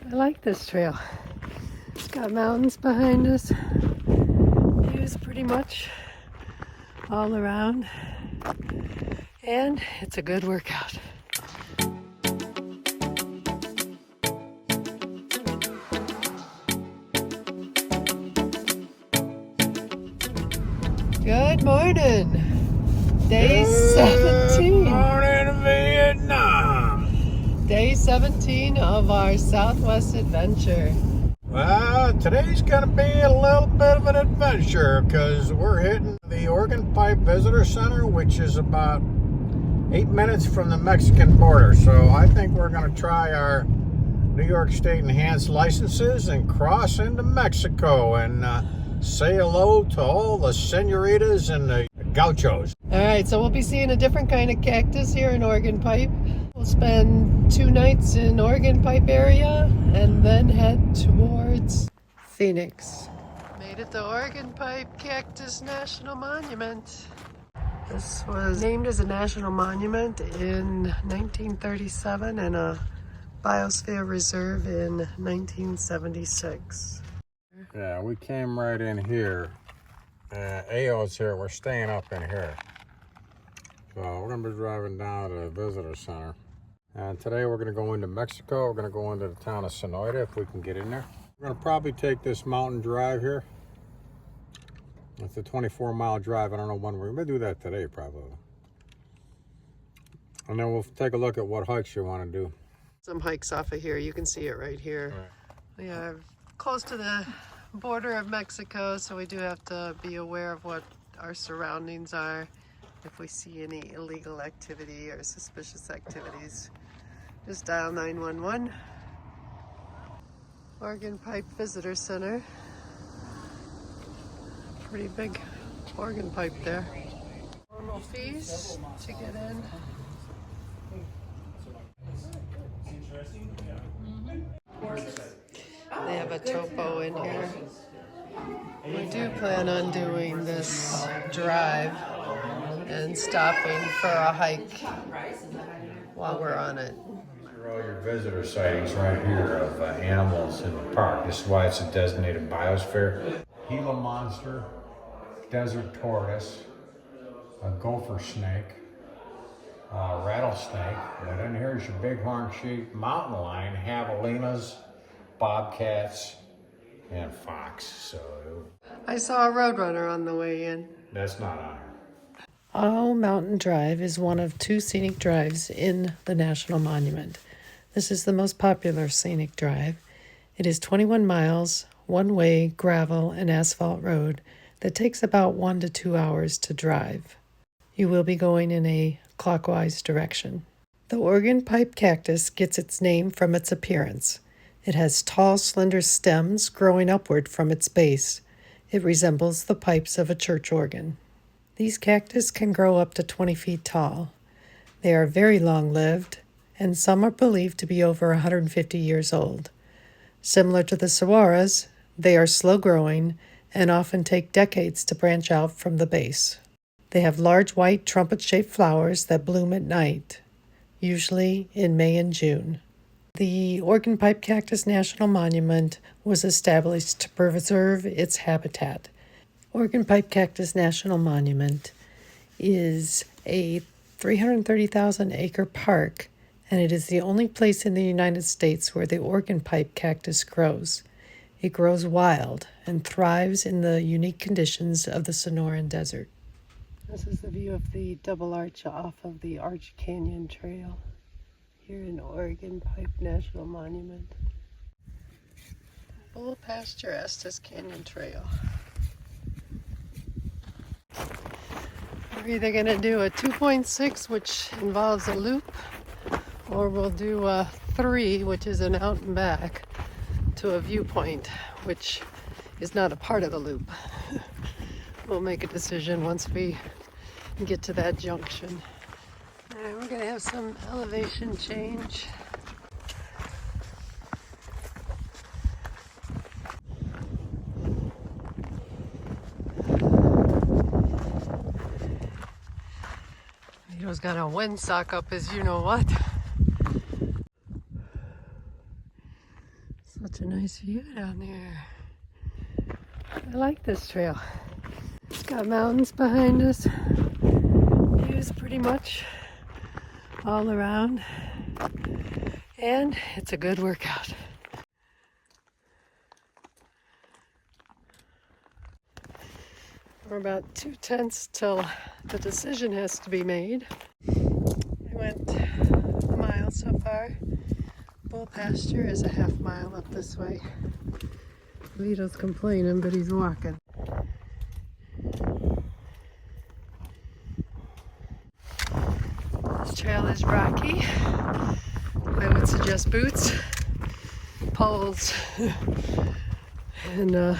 I like this trail. It's got mountains behind us. Views pretty much all around. And it's a good workout. Good morning. Day 17. Good morning, Vietnam. Day 17 of our Southwest adventure. Well, today's gonna be a little bit of an adventure because we're hitting the Oregon Pipe Visitor Center, which is about 8 minutes from the Mexican border. So I think we're gonna try our New York State enhanced licenses and cross into Mexico and say hello to all the senoritas and the gauchos. All right, so we'll be seeing a different kind of cactus here in Oregon Pipe. We'll spend 2 nights in Oregon Pipe area and then head towards Phoenix. Made it to Oregon Pipe Cactus National Monument. This was named as a national monument in 1937 and a biosphere reserve in 1976. Yeah, we came right in here. Ajo's here. We're staying up in here. So we're going to be driving down to the visitor center. And today we're going to go into Mexico. We're going to go into the town of Sonoran if we can get in there. We're going to probably take this mountain drive here. It's a 24-mile drive. I don't know when we're going to do that today, probably. And then we'll take a look at what hikes you want to do. Some hikes off of here. You can see it right here. We are close to the border of Mexico, so we do have to be aware of what our surroundings are. If we see any illegal activity or suspicious activities, just dial 911. Oregon Pipe Visitor Center. Pretty big organ pipe there. Normal fees to get in. They have a topo in here. We do plan on doing this drive and stopping for a hike while we're on it. These are all your visitor sightings right here of animals in the park. This is why it's a designated biosphere. Gila monster, desert tortoise, a gopher snake, a rattlesnake, and then here's your bighorn sheep, mountain lion, javelinas, bobcats, and fox. So I saw a roadrunner on the way in. that's not on here. Ajo Mountain Drive is one of 2 scenic drives in the National Monument. This is the most popular scenic drive. It is 21 miles, one-way gravel and asphalt road that takes about 1 to 2 hours to drive. You will be going in a clockwise direction. The Oregon Pipe Cactus gets its name from its appearance. It has tall, slender stems growing upward from its base. It resembles the pipes of a church organ. These cactus can grow up to 20 feet tall. They are very long-lived, and some are believed to be over 150 years old. Similar to the saguaros, they are slow-growing and often take decades to branch out from the base. They have large white trumpet-shaped flowers that bloom at night, usually in May and June. The Oregon Pipe Cactus National Monument was established to preserve its habitat. Oregon Pipe Cactus National Monument is a 330,000-acre park, and it is the only place in the United States where the Oregon Pipe cactus grows. It grows wild and thrives in the unique conditions of the Sonoran Desert. This is the view of the double arch off of the Arch Canyon Trail here in Oregon Pipe National Monument. Bull Pasture Canyon Trail. We're either going to do a 2.6, which involves a loop, or we'll do a 3, which is an out and back to a viewpoint, which is not a part of the loop. We'll make a decision once we get to that junction. All right, we're going to have some elevation change. Vito's got a windsock up as you know what. Such a nice view down there. I like this trail. It's got mountains behind us. Views pretty much all around. And it's a good workout. We're about 2/10 till the decision has to be made. We went a mile so far. Bull Pasture is a half mile up this way. Vito's complaining, but he's walking. This trail is rocky. I would suggest boots, poles, and a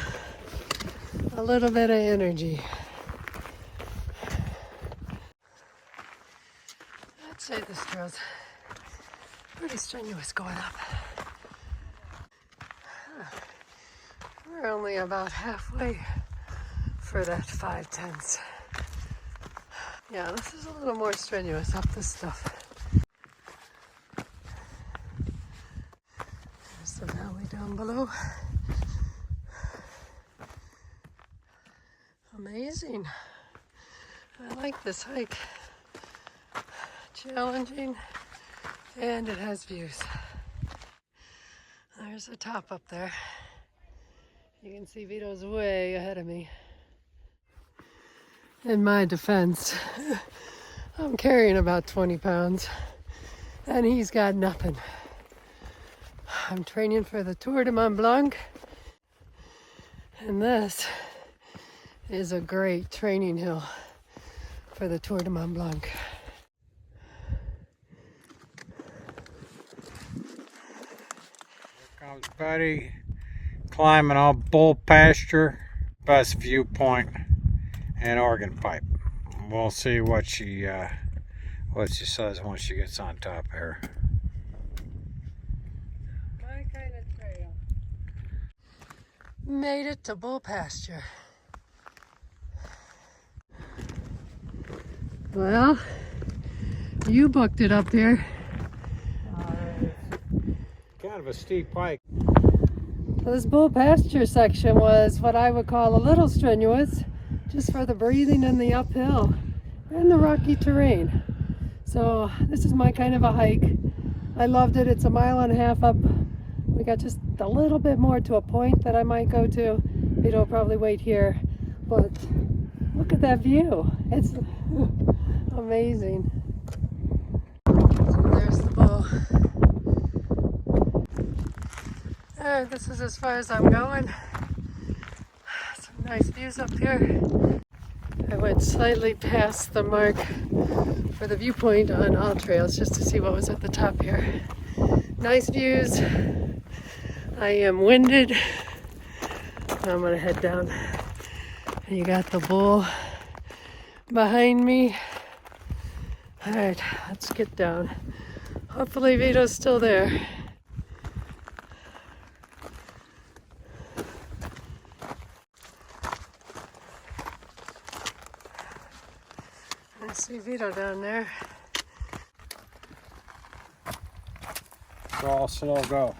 little bit of energy. I'd say this trail's pretty strenuous going up. We're only about halfway for that 5/10. Yeah, this is a little more strenuous up this stuff. There's the valley down below. Amazing. I like this hike. Challenging, and it has views. There's a top up there. You can see Vito's way ahead of me. In my defense, I'm carrying about 20 pounds, and he's got nothing. I'm training for the Tour de Mont Blanc, and this is a great training hill for the Tour de Mont Blanc. Here comes Buddy climbing on Bull Pasture, best viewpoint in Oregon Pipe. We'll see what she says once she gets on top here. My kind of trail. Made it to Bull Pasture. Well, you booked it up there. Kind of a steep hike. This Bull Pasture section was what I would call a little strenuous, just for the breathing and the uphill and the rocky terrain. So this is my kind of a hike. I loved it. It's a mile and a half up. We got just a little bit more to a point that I might go to. It'll probably wait here, but look at that view. It's amazing. So there's the bull. This is as far as I'm going. Some nice views up here. I went slightly past the mark for the viewpoint on all trails just to see what was at the top here. Nice views. I am winded. I'm gonna head down. And you got the bull behind me. All right, let's get down. Hopefully Vito's still there. I see Vito down there. It's all slow go.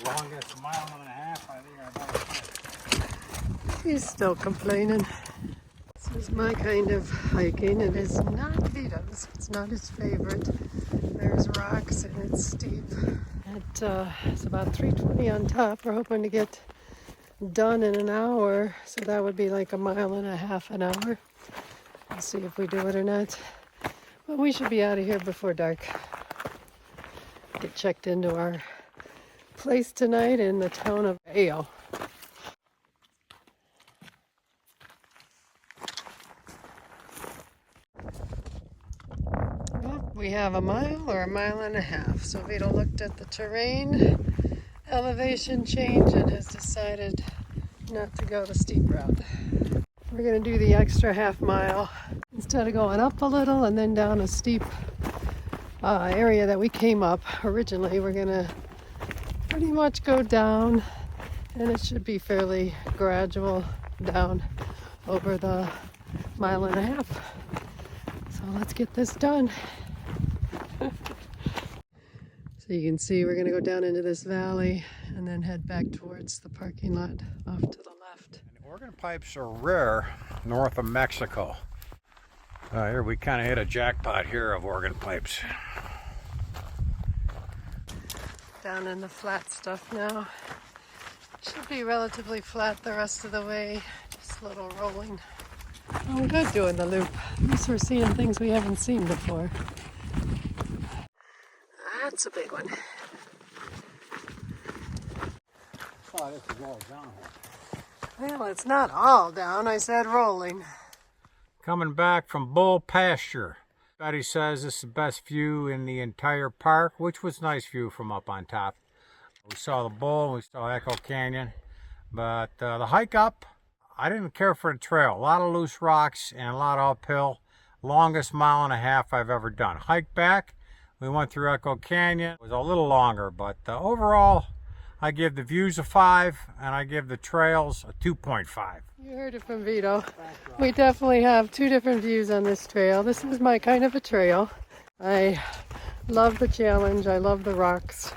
Longest mile and a half, I think I've ever. He's still complaining. This is my kind of hiking. It is not Vito's. It's not his favorite. There's rocks and it's steep. It's about 3:20 on top. We're hoping to get done in an hour, so that would be like a mile and a half an hour. We'll see if we do it or not. Well, we should be out of here before dark. Get checked into our place tonight in the town of Ajo. Well, we have a mile or a mile and a half. So Vito looked at the terrain, elevation change, and has decided not to go the steep route. We're going to do the extra half mile. Instead of going up a little and then down a steep area that we came up originally, we're going to pretty much go down, and it should be fairly gradual down over the mile and a half. So let's get this done. So So you can see we're going to go down into this valley and then head back towards the parking lot off to the left. And organ pipes are rare north of Mexico. Here we kind of hit a jackpot here of organ pipes. Down in the flat stuff now. Should be relatively flat the rest of the way. Just a little rolling. Oh, we're good doing the loop. At least we're seeing things we haven't seen before. That's a big one. Oh, this is all downhill. Well, it's not all down. I said rolling. Coming back from Bull Pasture. Betty says this is the best view in the entire park, which was a nice view from up on top. We saw the bull, we saw Echo Canyon, but the hike up, I didn't care for the trail. A lot of loose rocks and a lot of uphill. Longest 1.5 miles I've ever done. Hike back, we went through Echo Canyon. It was a little longer, but overall, I give the views a 5, and I give the trails a 2.5. You heard it from Vito. We definitely have 2 different views on this trail. This is my kind of a trail. I love the challenge. I love the rocks.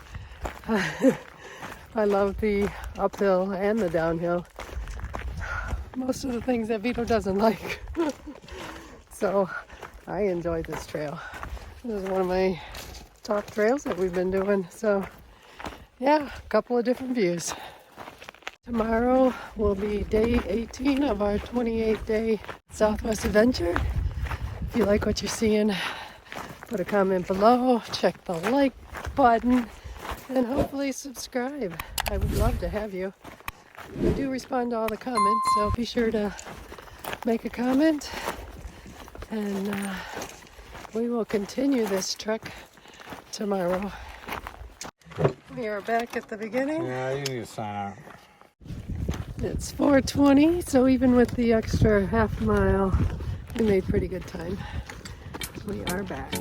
I love the uphill and the downhill. Most of the things that Vito doesn't like. So I enjoyed this trail. This is one of my top trails that we've been doing. So yeah, a couple of different views. Tomorrow will be day 18 of our 28-day Southwest adventure. If you like what you're seeing, put a comment below, check the like button, and hopefully subscribe. I would love to have you. I do respond to all the comments, so be sure to make a comment, and we will continue this trek tomorrow. We are back at the beginning. Yeah, you need to sign out. It's 4:20, so even with the extra half mile, we made pretty good time. We are back.